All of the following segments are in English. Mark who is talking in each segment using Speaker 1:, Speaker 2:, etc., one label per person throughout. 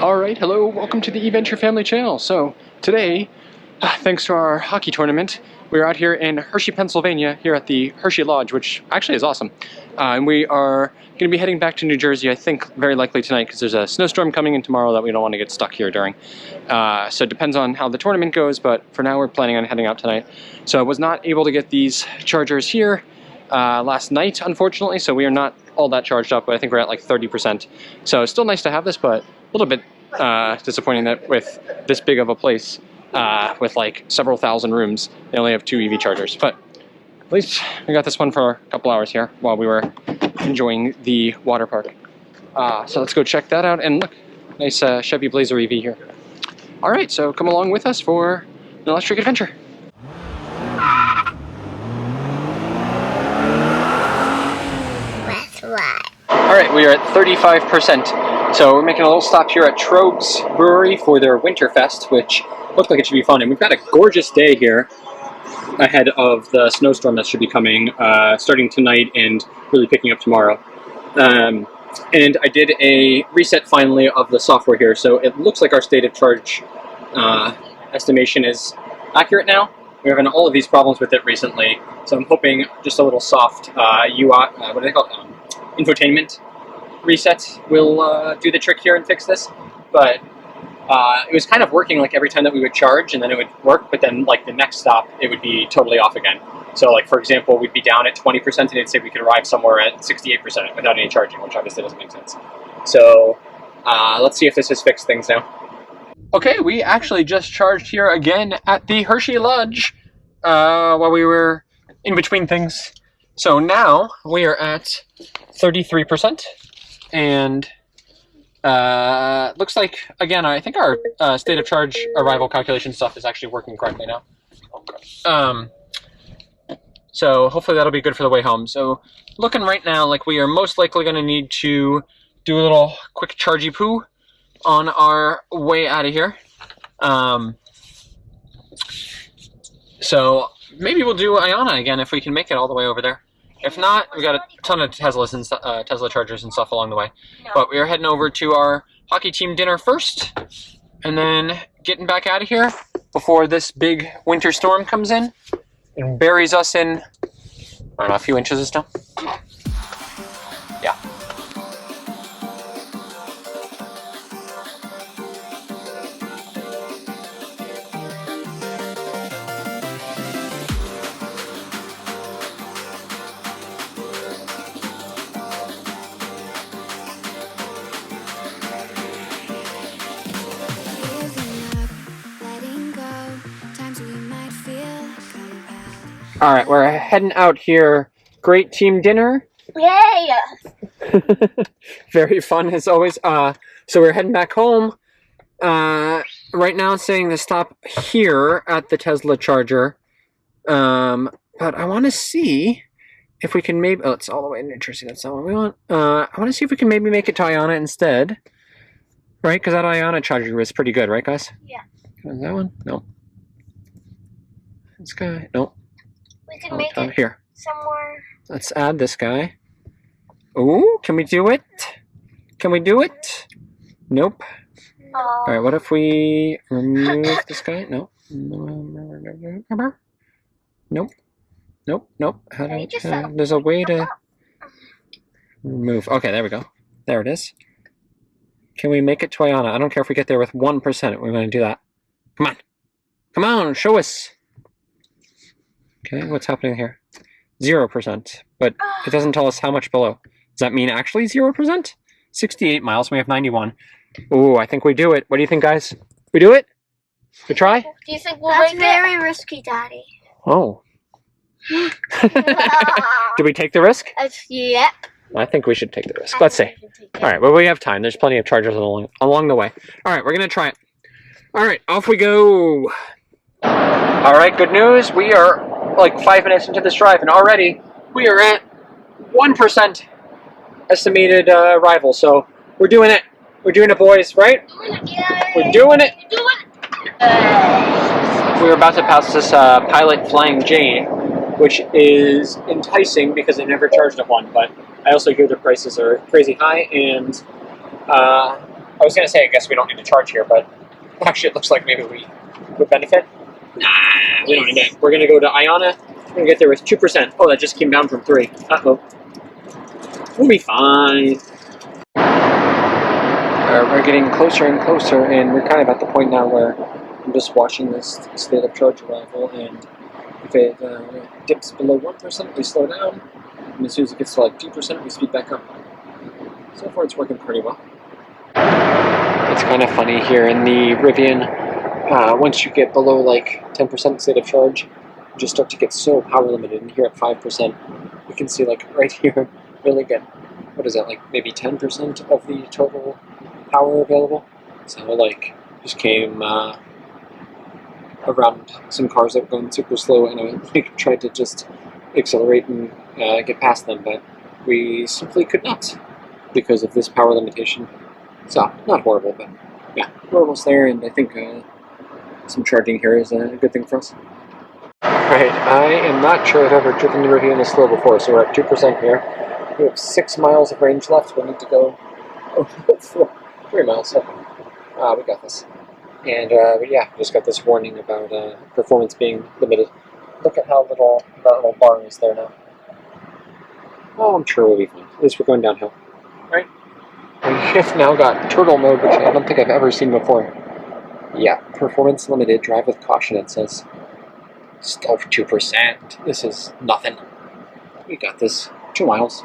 Speaker 1: Alright, hello, welcome to the EVentureFamily channel. So, today, thanks to our hockey tournament, we're out here in Hershey, Pennsylvania, here at the Hershey Lodge, which actually is awesome. And we are going to be heading back to New Jersey, I think, very likely tonight, because there's a snowstorm coming in tomorrow that we don't want to get stuck here during. So it depends on how the tournament goes, but for now we're planning on heading out tonight. So I was not able to get these chargers here last night, unfortunately, so we are not all that charged up, but I think we're at like 30%. So it's still nice to have this, but a little bit disappointing that with this big of a place, with like several thousand rooms, they only have 2 EV chargers. But at least we got this one for a couple hours here while we were enjoying the water park. So let's go check that out. And look, nice Chevy Blazer EV here. All right, so come along with us for an electric adventure.
Speaker 2: That's right.
Speaker 1: All right, we are at 35%. So we're making a little stop here at Trogues Brewery for their Winterfest, which looks like it should be fun. And we've got a gorgeous day here ahead of the snowstorm that should be coming, starting tonight and really picking up tomorrow. And I did a reset finally of the software here, so it looks like our state of charge estimation is accurate now. We're having all of these problems with it recently, so I'm hoping just a little soft UI, what do they call it? Infotainment reset will do the trick here and fix this. But it was kind of working like every time that we would charge, and then it would work, but then like the next stop it would be totally off again. So like for example, we'd be down at 20% and it'd say we could arrive somewhere at 68% without any charging, which obviously doesn't make sense. So let's see if this has fixed things now. Okay, we actually just charged here again at the Hershey Lodge while we were in between things. So now we are at 33%, and looks like, again, I think our state of charge arrival calculation stuff is actually working correctly now. So hopefully that'll be good for the way home. So looking right now like we are most likely going to need to do a little quick chargy poo on our way out of here. So maybe we'll do Ionna again if we can make it all the way over there. If not, we got a ton of Teslas and Tesla chargers and stuff along the way. No. But we are heading over to our hockey team dinner first, and then getting back out of here before this big winter storm comes in and buries us in, I don't know, a few inches of snow. Yeah. All right, we're heading out here. Great team dinner.
Speaker 2: Yay!
Speaker 1: Very fun as always. So we're heading back home. Right now it's saying to stop here at the Tesla charger. But I want to see if we can maybe... Oh, it's all the way in New Jersey. That's not what we want. I want to see if we can maybe make it to Ionna instead. Right? Because that Ionna charger was pretty good, right, guys?
Speaker 2: Yeah.
Speaker 1: Is that one? No. This guy? No.
Speaker 2: We can make it
Speaker 1: here
Speaker 2: somewhere.
Speaker 1: Let's add this guy. Ooh, can we do it? Can we do it? Nope.
Speaker 2: Oh.
Speaker 1: Alright, what if we remove this guy? No. Nope. Nope, nope. There's a way to remove. Okay, there we go. There it is. Can we make it to Ionna? I don't care if we get there with 1%. We're going to do that. Come on. Come on, show us. Okay, what's happening here? 0%, but it doesn't tell us how much below. Does that mean actually 0%? 68 miles, we have 91. Ooh, I think we do it. What do you think, guys? We do it? We try?
Speaker 2: Do you think we'll make it? That's very risky, Daddy.
Speaker 1: Oh. Do we take the risk?
Speaker 2: Yep.
Speaker 1: I think we should take the risk. Let's see. All right, well, we have time. There's plenty of chargers along the way. All right, we're going to try it. All right, off we go. All right, good news. We are like 5 minutes into this drive, and already we are at 1% estimated arrival. So we're doing it. We're doing it, boys, right? We're doing it. We're about to pass this Pilot Flying J, which is enticing because I never charged at one, but I also hear the prices are crazy high, and I was going to say, I guess we don't need to charge here, but actually it looks like maybe we would benefit. Nah, we don't need it. We're going to go to Ionna. We're going to get there with 2%. Oh, that just came down from 3. Uh-oh. We'll be fine. We're getting closer and closer, and we're kind of at the point now where I'm just watching this state of charge arrival, and if it dips below 1%, we slow down, and as soon as it gets to like 2%, we speed back up. So far, it's working pretty well. It's kind of funny here in the Rivian. Once you get below like 10% state of charge, you just start to get so power limited. And here at 5%, you can see like right here, really get, what is that, like maybe 10% of the total power available. So like, just came around some cars that were going super slow, and I like tried to just accelerate and get past them, but we simply could not because of this power limitation. So, not horrible, but yeah, we're almost there, and I think some charging here is a good thing for us. Alright, I am not sure I've ever driven the Rivian this slow before, so we're at 2% here. We have 6 miles of range left. We need to go 3 miles. Okay. We got this. And yeah, just got this warning about performance being limited. Look at how little that little bar is there now. Oh, I'm sure we'll be fine. At least we're going downhill. Right? We have now got turtle mode, which I don't think I've ever seen before. Yeah, performance limited, drive with caution, it says. Still 2%. This is nothing. We got this. 2 miles.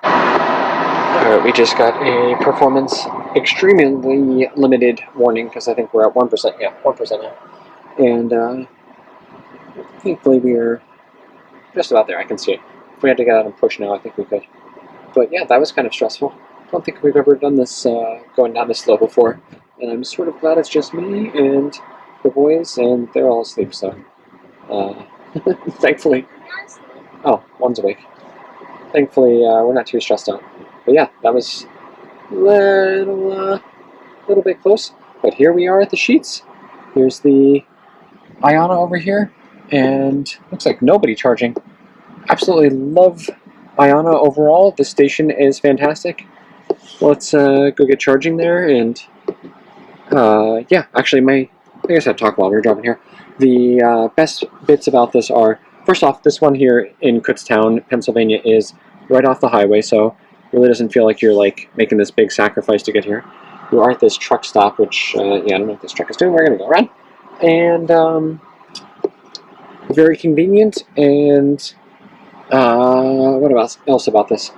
Speaker 1: Alright, we just got a performance extremely limited warning, because I think we're at 1%. Yeah, 1% now. And thankfully we are just about there. I can see it. If we had to get out and push now, I think we could. But yeah, that was kind of stressful. I don't think we've ever done this going down this slow before. And I'm sort of glad it's just me and the boys, and they're all asleep, so thankfully. Oh, one's awake. Thankfully, we're not too stressed out. But yeah, that was a little bit close. But here we are at the sheets. Here's the Ionna over here, and looks like nobody charging. Absolutely love Ionna overall. The station is fantastic. Let's go get charging there, and yeah, actually I guess I'd talk while we're driving here. The best bits about this are, first off, this one here in Kutztown, Pennsylvania is right off the highway, so it really doesn't feel like you're like making this big sacrifice to get here. You are at this truck stop, which, yeah, I don't know what this truck is doing. We're going to go around. And very convenient, and what else about this?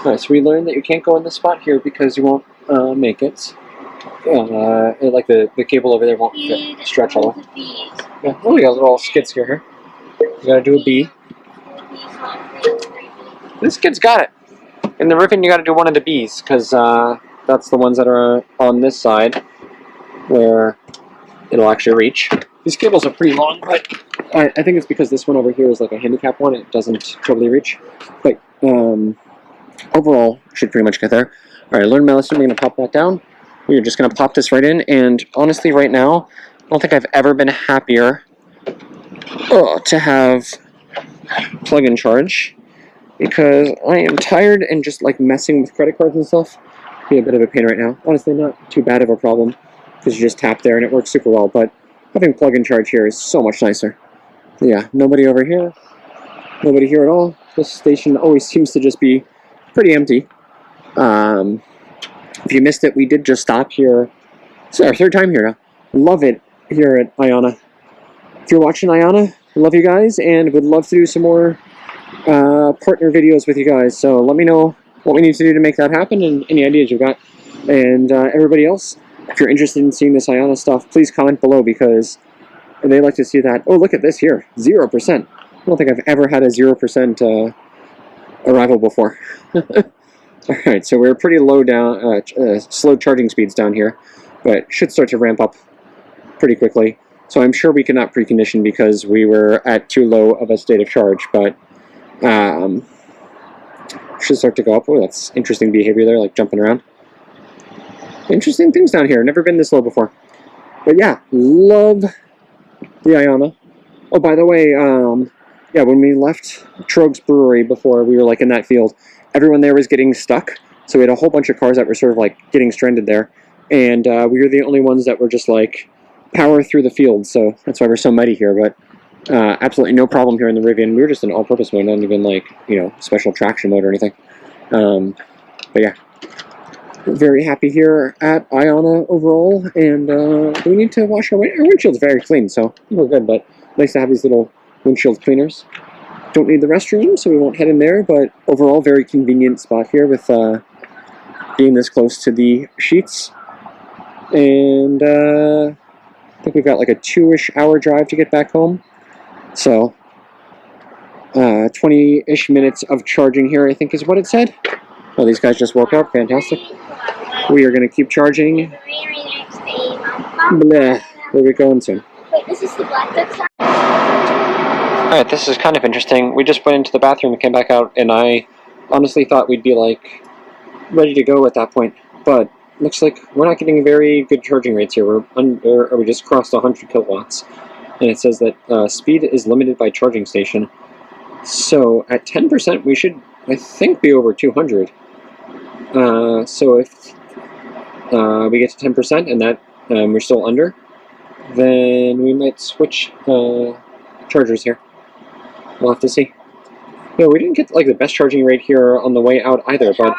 Speaker 1: So we learned that you can't go in this spot here because you won't make it. Like the cable over there won't stretch all the way. Yeah, oh, we got little skids here. You gotta do a B. This kid's got it. In the Rivian, you gotta do one of the B's, because that's the ones that are on this side where it'll actually reach. These cables are pretty long, but I think it's because this one over here is like a handicap one. It doesn't totally reach. But overall, should pretty much get there. All right, learn my lesson. We're going to pop that down. We're just going to pop this right in. And honestly, right now, I don't think I've ever been happier to have plug-in charge, because I am tired and just like messing with credit cards and stuff. Be a bit of a pain right now. Honestly, not too bad of a problem, because you just tap there and it works super well. But having plug-in charge here is so much nicer. Yeah, nobody over here. Nobody here at all. This station always seems to just be pretty empty. If you missed it, we did just stop here. It's our 3rd time here now. Love it here at Ionna. If you're watching Ionna, I love you guys, and would love to do some more partner videos with you guys. So let me know what we need to do to make that happen, and any ideas you've got. And everybody else, if you're interested in seeing this Ionna stuff, please comment below, because they like to see that. Oh, look at this here, 0%. I don't think I've ever had a 0% arrival before. Alright, so we're pretty low down, slow charging speeds down here, but should start to ramp up pretty quickly. So I'm sure we cannot precondition because we were at too low of a state of charge, but should start to go up. Oh, that's interesting behavior there, like jumping around. Interesting things down here. Never been this low before. But yeah, love the Ionna. Oh, by the way, yeah, when we left Trogs Brewery before, we were like in that field, everyone there was getting stuck So we had a whole bunch of cars that were sort of like getting stranded there, and we were the only ones that were just like power through the field. So that's why we're so muddy here. But absolutely no problem here in the Rivian. We were just in all-purpose mode, not even like, you know, special traction mode or anything. But yeah, very happy here at Ionna overall, and we need to wash our windshield's very clean, so we're good. But nice to have these little windshield cleaners. Don't need the restroom, so we won't head in there. But overall, very convenient spot here with being this close to the sheets, and I think we've got like a 2-ish hour drive to get back home. So 20-ish minutes of charging here, I think is what it said. Oh, these guys just woke up. Fantastic. We are going to keep charging. Blah. We'll get going soon.
Speaker 2: Wait, this is the black duck side?
Speaker 1: Alright, this is kind of interesting. We just went into the bathroom and came back out, and I honestly thought we'd be like ready to go at that point. But looks like we're not getting very good charging rates here. We're under, or we just crossed 100 kilowatts. And it says that speed is limited by charging station. So at 10%, we should, I think, be over 200. So if we get to 10% and that we're still under, then we might switch chargers here. We'll have to see. Yeah, we didn't get like the best charging rate here on the way out either, but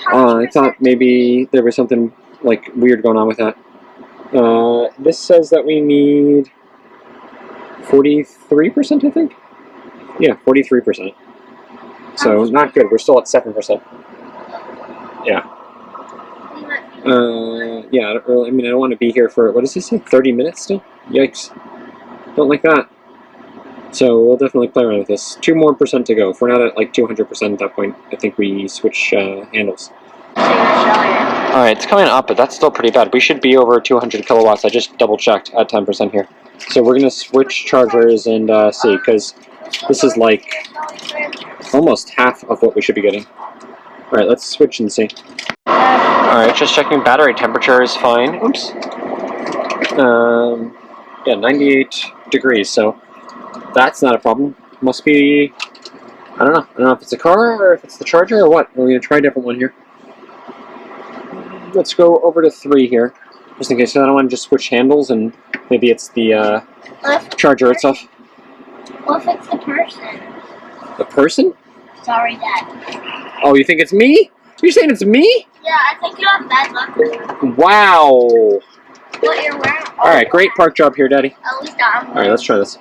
Speaker 1: I thought maybe there was something like weird going on with that. This says that we need 43%, I think? Yeah, 43%. So not good. We're still at 7%. Yeah. Yeah, I don't really, I mean, I don't want to be here for, what does this say, 30 minutes still? Yikes. Don't like that. So we'll definitely play around with this. 2% more to go. If we're not at like 200% at that point, I think we switch handles. Alright, it's coming up, but that's still pretty bad. We should be over 200 kilowatts. I just double checked at 10% here. So we're going to switch chargers and see, because this is like almost half of what we should be getting. Alright, let's switch and see. Alright, just checking. Battery temperature is fine. Oops. Yeah, 98 degrees, so that's not a problem. Must be, I don't know. I don't know if it's a car or if it's the charger or what. We're going to try a different one here. Let's go over to 3 here, just in case I don't want to just switch handles and maybe it's the charger itself.
Speaker 2: What if it's the person?
Speaker 1: The person?
Speaker 2: Sorry, Dad.
Speaker 1: Oh, you think it's me? You're saying it's me?
Speaker 2: Yeah, I think you have bad luck.
Speaker 1: Wow.
Speaker 2: What you're wearing?
Speaker 1: Alright, great park job here, Daddy.
Speaker 2: At least I'm
Speaker 1: Alright, let's try this.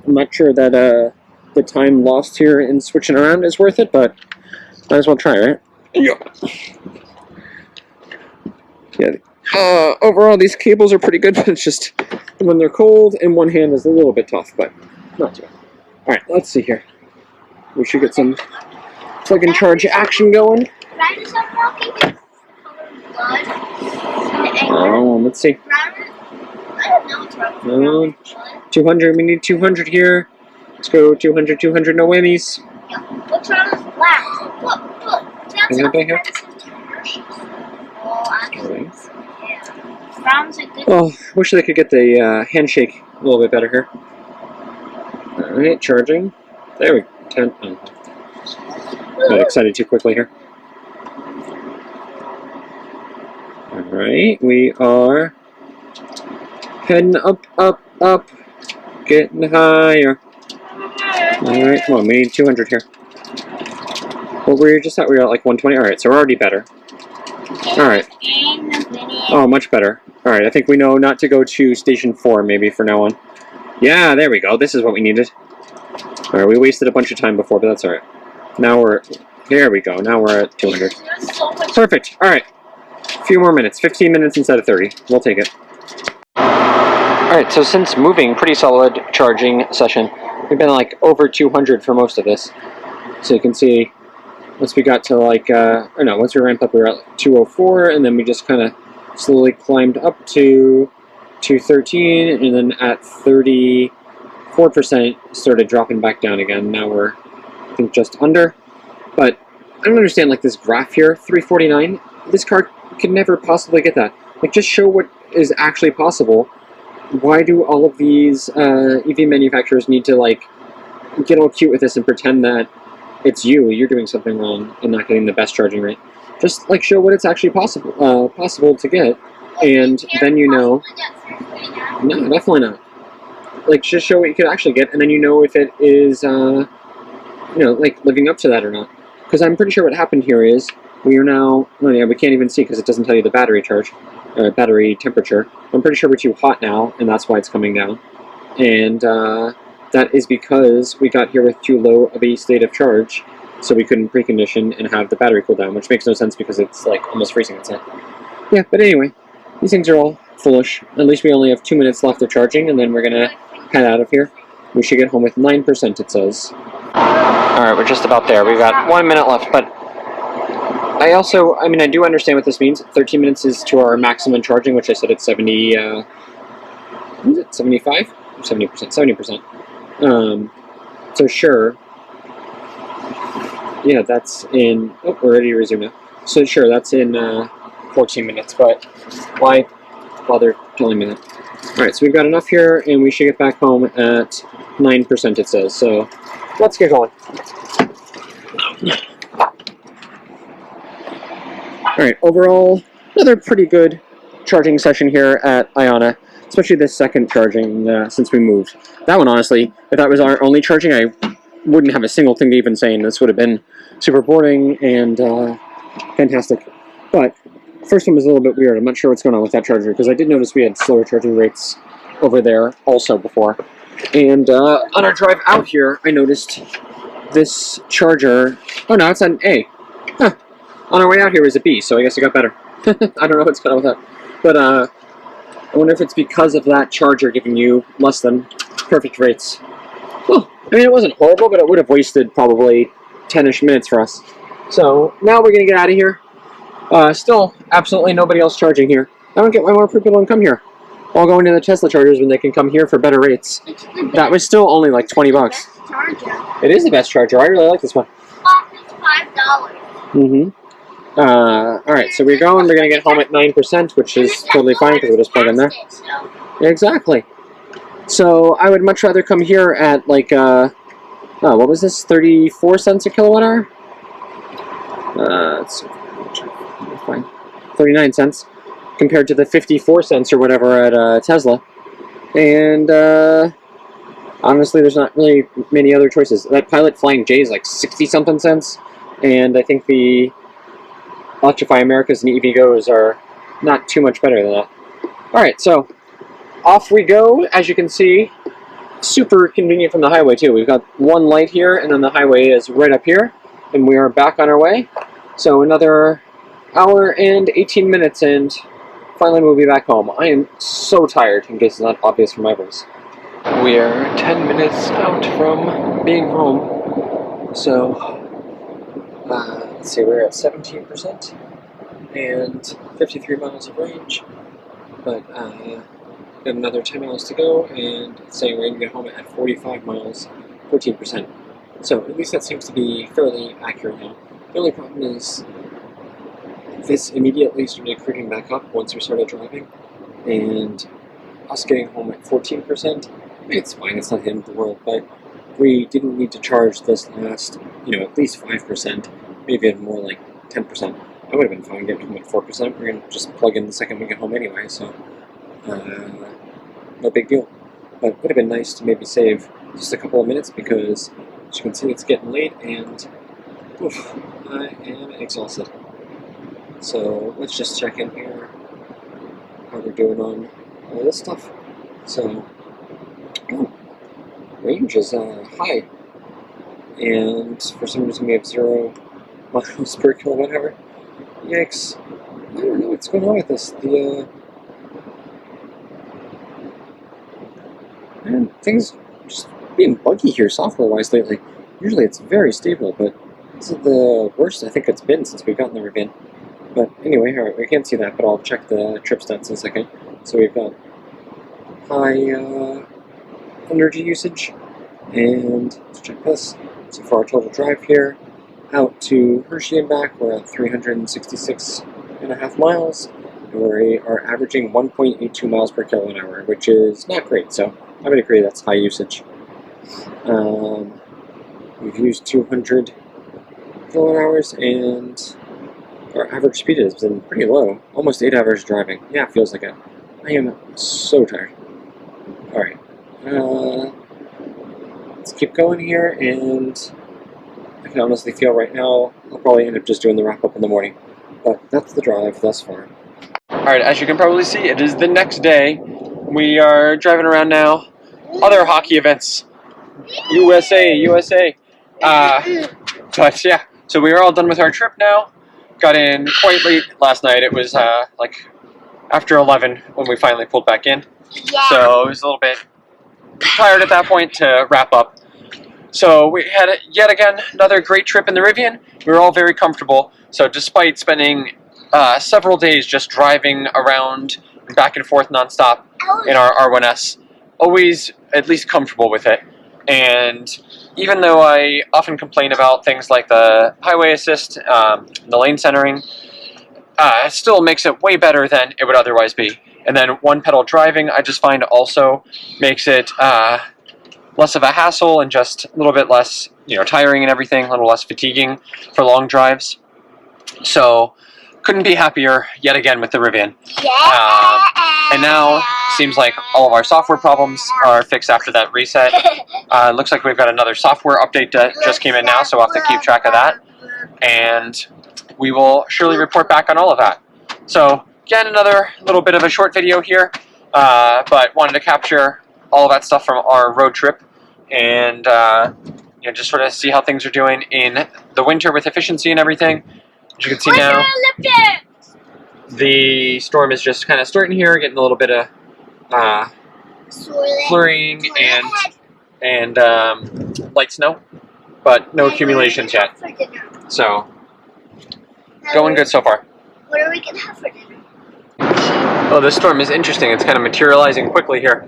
Speaker 1: I'm not sure that the time lost here in switching around is worth it, but might as well try, right? Yeah. Overall, these cables are pretty good, but it's just when they're cold in one hand is a little bit tough, but not too bad. Alright, let's see here. We should get some plug and charge action going. Oh, let's see. 200, we need 200 here. Let's go 200, 200, no whammies.
Speaker 2: What's wrong with black? Look.
Speaker 1: Is it okay here? Oh, wish they could get the handshake a little bit better here. Alright, charging. There we go. 10. Oh. Got excited too quickly here. Alright, we are heading up, up, up. Getting higher. Alright, come on, we need 200 here. Well, we were just at, we were at like 120. Alright, so we're already better. Alright. Oh, much better. Alright, I think we know not to go to station 4 maybe for now on. Yeah, there we go. This is what we needed. Alright, we wasted a bunch of time before, but that's alright. Now we're, there we go. Now we're at 200. Perfect. Alright. A few more minutes. 15 minutes instead of 30. We'll take it. Alright, so since moving, pretty solid charging session. We've been like over 200 for most of this. So you can see, once we got to like, or no, once we ramped up, we were at 204, and then we just kind of slowly climbed up to 213, and then at 34% started dropping back down again. Now we're, I think, just under. But I don't understand, like, this graph here, 349. This car could never possibly get that. Like, just show what is actually possible. Why do all of these EV manufacturers need to, like, get all cute with this and pretend that you're doing something wrong and not getting the best charging rate. Just like show what it's actually possible to get, and then you know. No, definitely not. Like just show what you could actually get, and then you know if it is, like living up to that or not. Because I'm pretty sure what happened here is we are now. Oh yeah, we can't even see because it doesn't tell you the battery charge, battery temperature. I'm pretty sure we're too hot now, and that's why it's coming down. And that is because we got here with too low of a state of charge, so we couldn't precondition and have the battery cool down, which makes no sense because it's like almost freezing outside. Yeah, but anyway, these things are all foolish. At least we only have 2 minutes left of charging, and then we're gonna head out of here. We should get home with 9%, it says. Alright, we're just about there. We've got 1 minute left, but I do understand what this means. 13 minutes is to our maximum charging, which I said it's 70, what is it, 75? 70%, 70%. So sure. Yeah, that's in, oh, we're ready to resume now. So sure, that's in 14 minutes, but why bother telling me that? Alright, so we've got enough here, and we should get back home at 9%, it says. So let's get going. Alright, overall, another pretty good charging session here at Ionna, especially this second charging since we moved. That one, honestly, if that was our only charging, I wouldn't have a single thing to even say, and this would have been super boring and fantastic. But first one was a little bit weird. I'm not sure what's going on with that charger, because I did notice we had slower charging rates over there also before. And on our drive out here, I noticed this charger. Oh no, it's an A. Huh. On our way out here was a B, so I guess it got better. I don't know what's going on with that. But I wonder if it's because of that charger giving you less than perfect rates. Well, I mean, it wasn't horrible, but it would have wasted probably 10-ish minutes for us. So now we're going to get out of here. Still, absolutely nobody else charging here. I don't get why more people don't come here. All going to the Tesla chargers when they can come here for better rates. That was still only like 20 bucks. It is the best charger. I really like this one.
Speaker 2: It's $5.
Speaker 1: Mm-hmm. Alright, so we're going to get home at 9%, which is totally fine because we'll just plug in there. Exactly. So I would much rather come here at like, what was this? 34 cents a kilowatt hour? Let's see. Fine. 39 cents compared to the 54 cents or whatever at Tesla. And honestly, there's not really many other choices. That Pilot Flying J is like 60-something cents, and I think the Electrify Americas and EVgo's are not too much better than that. Alright, so off we go. As you can see, super convenient from the highway too. We've got one light here, and then the highway is right up here, and we are back on our way. So another hour and 18 minutes, and finally we'll be back home. I am so tired, in case it's not obvious from my voice. We are 10 minutes out from being home, so let's see, we're at 17% and 53 miles of range, but got another 10 miles to go, and it's saying we're going to get home at 45 miles, 14%. So at least that seems to be fairly accurate now. The only problem is this immediately started creeping back up once we started driving, and us getting home at 14%, it's fine, it's not the end of the world, but we didn't need to charge this last, at least 5%, maybe even more like 10%. I would have been fine getting home at 4%. We're going to just plug in the second we get home anyway, so no big deal. But it would have been nice to maybe save just a couple of minutes, because as you can see, it's getting late, and oof, I am exhausted. So let's just check in here how we're doing on all this stuff. So, range is high, and for some reason we have 0 miles per kilowatt hour. Yikes! I don't know what's going on with this. Man, things just being buggy here software-wise lately. Usually it's very stable, but this is the worst I think it's been since we've gotten the Rivian. But anyway, alright, we can't see that, but I'll check the trip stats in a second. So we've got high energy usage, and let's check this. So for our total drive here, out to Hershey and back, we're at 366.5 miles, and we are averaging 1.82 miles per kilowatt hour, which is not great, so I would agree that's high usage. We've used 200 kilowatt hours, and our average speed has been pretty low. Almost 8 hours driving. Yeah, it feels like it. I am so tired. Alright. Let's keep going here, and I can honestly feel right now I'll probably end up just doing the wrap-up in the morning. But that's the drive thus far. Alright, as you can probably see, it is the next day. We are driving around now. Other hockey events. USA. But yeah, so we are all done with our trip now. Got in quite late last night. It was like after 11 when we finally pulled back in.
Speaker 2: Yeah.
Speaker 1: So it was a little bit tired at that point to wrap up. So we had yet again another great trip in the Rivian. We were all very comfortable. So despite spending several days just driving around back and forth nonstop in our R1S, always at least comfortable with it. And even though I often complain about things like the highway assist, the lane centering, it still makes it way better than it would otherwise be. And then one pedal driving, I just find also makes it less of a hassle and just a little bit less, tiring and everything, a little less fatiguing for long drives. So couldn't be happier yet again with the Rivian. And now seems like all of our software problems are fixed after that reset. Looks like we've got another software update that just came in now, so we'll have to keep track of that. And we will surely report back on all of that. So again, another little bit of a short video here, but wanted to capture all of that stuff from our road trip and just sort of see how things are doing in the winter with efficiency and everything. As you can see now, the storm is just kind of starting here, getting a little bit of flurrying and light snow, but no accumulations yet. So going good so far.
Speaker 2: What are we gonna have for dinner?
Speaker 1: Oh, this storm is interesting. It's kind of materializing quickly here.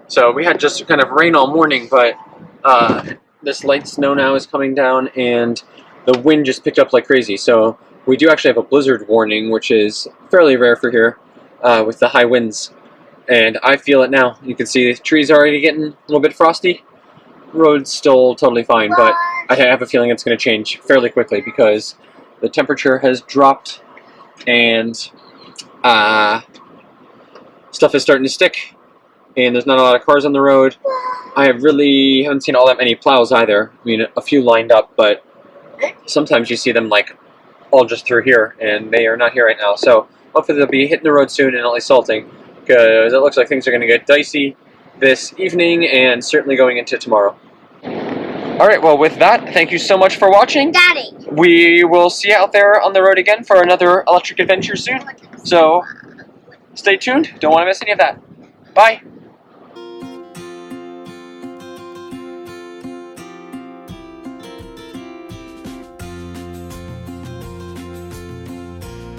Speaker 1: So we had just kind of rain all morning, but this light snow now is coming down, and the wind just picked up like crazy. So we do actually have a blizzard warning, which is fairly rare for here with the high winds. And I feel it now. You can see the trees are already getting a little bit frosty. Road's still totally fine, but I have a feeling it's going to change fairly quickly because the temperature has dropped and stuff is starting to stick, and there's not a lot of cars on the road. I really haven't seen all that many plows either. I mean, a few lined up, but sometimes you see them like all just through here, and they are not here right now. So hopefully they'll be hitting the road soon and at least salting, because it looks like things are going to get dicey this evening and certainly going into tomorrow. Alright, well with that, thank you so much for watching.
Speaker 2: Daddy.
Speaker 1: We will see you out there on the road again for another electric adventure soon. So stay tuned. Don't want to miss any of that. Bye.